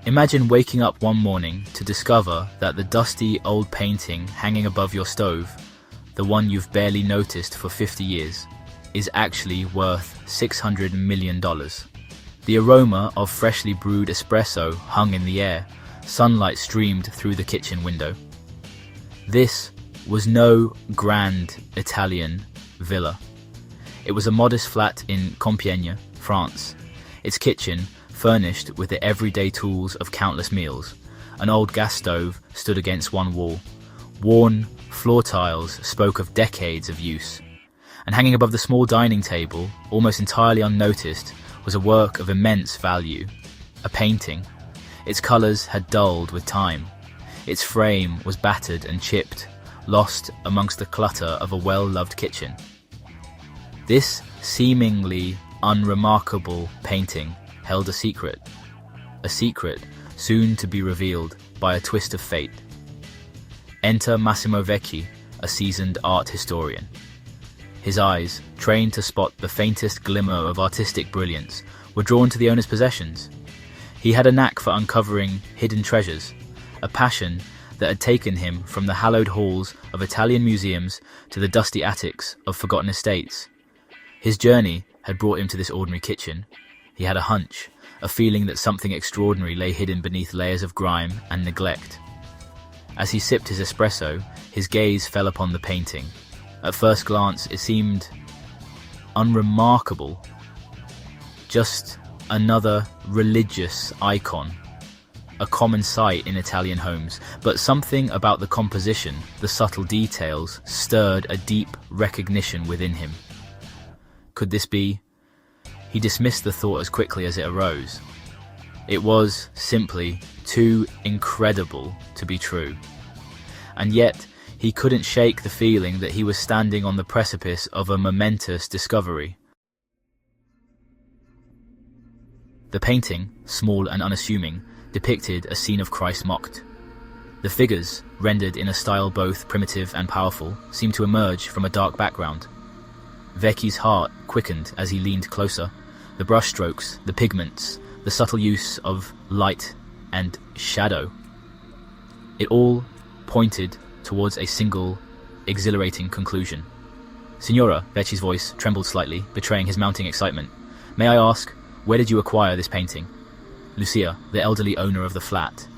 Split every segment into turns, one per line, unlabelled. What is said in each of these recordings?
Imagine waking up one morning to discover that the dusty old painting hanging above your stove, the one you've barely noticed for 50 years, is actually worth $600 million. The aroma of freshly brewed espresso hung in the air. Sunlight streamed through the kitchen window. This was no grand Italian villa. It was a modest flat in Compiègne, France. Its kitchen, furnished with the everyday tools of countless meals. An old gas stove stood against one wall. Worn floor tiles spoke of decades of use. And hanging above the small dining table, almost entirely unnoticed, was a work of immense value. A painting. Its colours had dulled with time. Its frame was battered and chipped, lost amongst the clutter of a well-loved kitchen. This seemingly unremarkable painting held a secret soon to be revealed by a twist of fate. Enter Massimo Vecchi, a seasoned art historian. His eyes, trained to spot the faintest glimmer of artistic brilliance, were drawn to the owner's possessions. He had a knack for uncovering hidden treasures, a passion that had taken him from the hallowed halls of Italian museums to the dusty attics of forgotten estates. His journey had brought him to this ordinary kitchen. He had a hunch, a feeling that something extraordinary lay hidden beneath layers of grime and neglect. As he sipped his espresso, his gaze fell upon the painting. At first glance, it seemed unremarkable. Just another religious icon, a common sight in Italian homes, but something about the composition, the subtle details, stirred a deep recognition within him. Could this be? He dismissed the thought as quickly as it arose. It was simply too incredible to be true. And yet, he couldn't shake the feeling that he was standing on the precipice of a momentous discovery. The painting, small and unassuming, depicted a scene of Christ mocked. The figures, rendered in a style both primitive and powerful, seemed to emerge from a dark background. Vecchi's heart quickened as he leaned closer. The brushstrokes, the pigments, the subtle use of light and shadow. It all pointed towards a single, exhilarating conclusion. Signora, Vecchi's voice trembled slightly, betraying his mounting excitement. May I ask, where did you acquire this painting? Lucia, the elderly owner of the flat,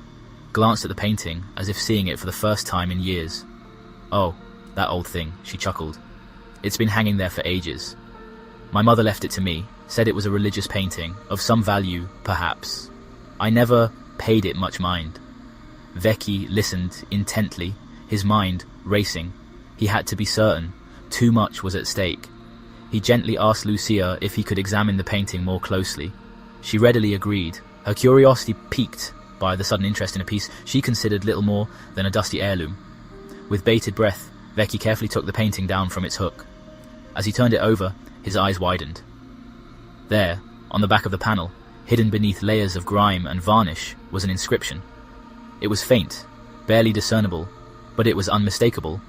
glanced at the painting as if seeing it for the first time in years. Oh, that old thing, she chuckled. It's been hanging there for ages. My mother left it to me, said it was a religious painting, of some value, perhaps. I never paid it much mind. Vecchi listened intently, his mind racing. He had to be certain. Too much was at stake. He gently asked Lucia if he could examine the painting more closely. She readily agreed, her curiosity piqued by the sudden interest in a piece she considered little more than a dusty heirloom. With bated breath, Vecchi carefully took the painting down from its hook. As he turned it over, his eyes widened. There, on the back of the panel, hidden beneath layers of grime and varnish, was an inscription. It was faint, barely discernible, but it was unmistakable.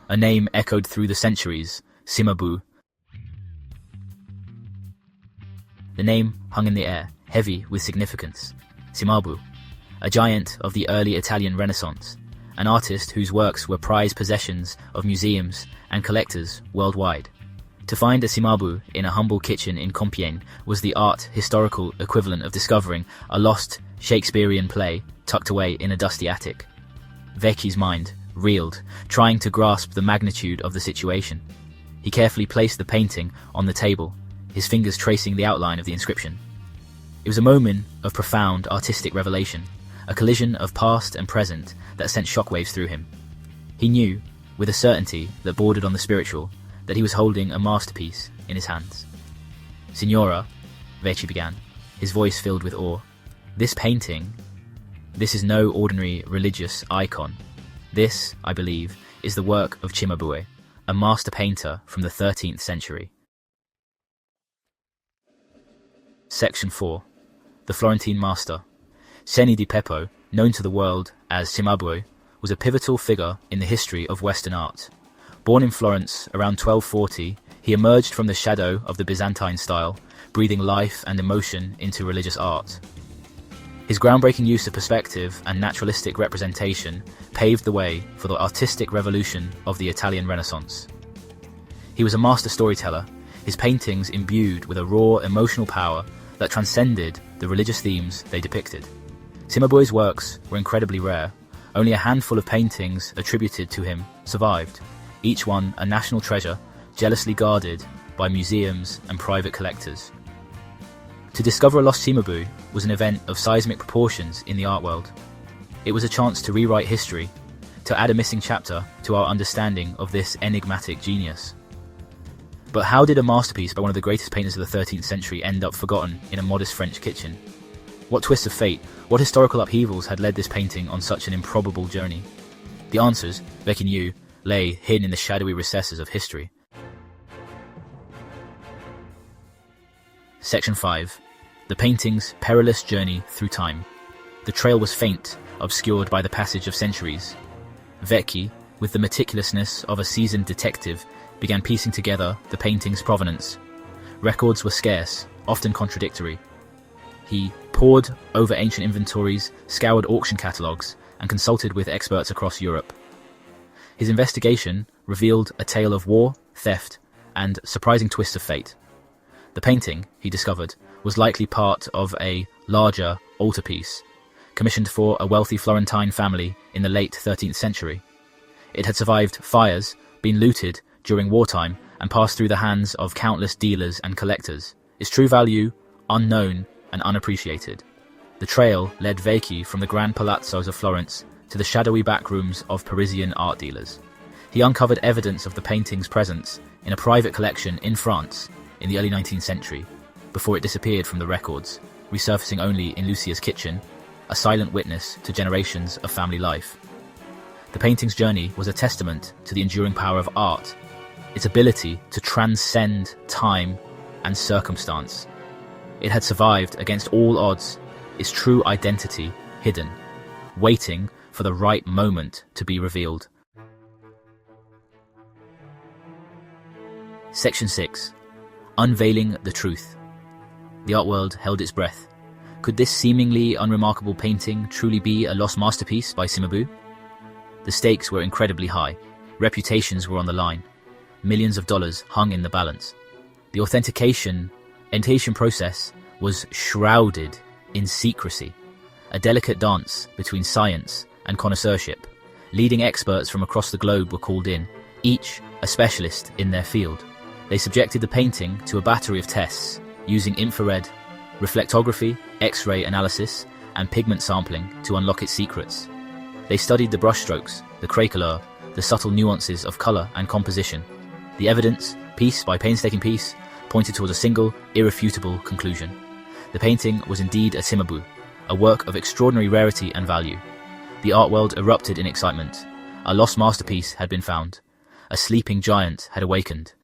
A name echoed through the centuries, Cimabue. The name hung in the air, heavy with significance. Cimabue, a giant of the early Italian Renaissance, an artist whose works were prized possessions of museums and collectors worldwide. To find a Cimabue in a humble kitchen in Compiègne was the art-historical equivalent of discovering a lost Shakespearean play tucked away in a dusty attic. Vecchi's mind reeled, trying to grasp the magnitude of the situation. He carefully placed the painting on the table, his fingers tracing the outline of the inscription. It was a moment of profound artistic revelation, a collision of past and present that sent shockwaves through him. He knew, with a certainty that bordered on the spiritual, that he was holding a masterpiece in his hands. Signora, Vecchi began, his voice filled with awe. This painting, this is no ordinary religious icon. This, I believe, is the work of Cimabue, a master painter from the 13th century. Section 4. The Florentine Master. Ceni di Beppo, known to the world as Cimabue, was a pivotal figure in the history of Western art. Born in Florence around 1240, he emerged from the shadow of the Byzantine style, breathing life and emotion into religious art. His groundbreaking use of perspective and naturalistic representation paved the way for the artistic revolution of the Italian Renaissance. He was a master storyteller, his paintings imbued with a raw emotional power that transcended the religious themes they depicted. Cimabue's works were incredibly rare. Only a handful of paintings attributed to him survived, each one a national treasure, jealously guarded by museums and private collectors. To discover a lost Cimabue was an event of seismic proportions in the art world. It was a chance to rewrite history, to add a missing chapter to our understanding of this enigmatic genius. But how did a masterpiece by one of the greatest painters of the 13th century end up forgotten in a modest French kitchen? What twists of fate, what historical upheavals had led this painting on such an improbable journey? The answers, Beck and you, lay hidden in the shadowy recesses of history. Section 5. The painting's perilous journey through time. The trail was faint, obscured by the passage of centuries. Vecchi, with the meticulousness of a seasoned detective, began piecing together the painting's provenance. Records were scarce, often contradictory. He pored over ancient inventories, scoured auction catalogues, and consulted with experts across Europe. His investigation revealed a tale of war, theft, and surprising twists of fate. The painting, he discovered, was likely part of a larger altarpiece, commissioned for a wealthy Florentine family in the late 13th century. It had survived fires, been looted during wartime, and passed through the hands of countless dealers and collectors, its true value unknown and unappreciated. The trail led Vecchi from the grand palazzos of Florence to the shadowy backrooms of Parisian art dealers. He uncovered evidence of the painting's presence in a private collection in France in the early 19th century, before it disappeared from the records, resurfacing only in Lucia's kitchen, a silent witness to generations of family life. The painting's journey was a testament to the enduring power of art, its ability to transcend time and circumstance. It had survived against all odds, its true identity hidden, waiting for the right moment to be revealed. Section 6. Unveiling the truth. The art world held its breath. Could this seemingly unremarkable painting truly be a lost masterpiece by Cimabue? The stakes were incredibly high. Reputations were on the line. Millions of dollars hung in the balance. The authentication process was shrouded in secrecy, a delicate dance between science and connoisseurship. Leading experts from across the globe were called in, each a specialist in their field. They subjected the painting to a battery of tests, using infrared, reflectography, X-ray analysis, and pigment sampling to unlock its secrets. They studied the brushstrokes, the craquelure, the subtle nuances of color and composition. The evidence, piece by painstaking piece, pointed towards a single, irrefutable conclusion. The painting was indeed a Cimabue, a work of extraordinary rarity and value. The art world erupted in excitement. A lost masterpiece had been found. A sleeping giant had awakened.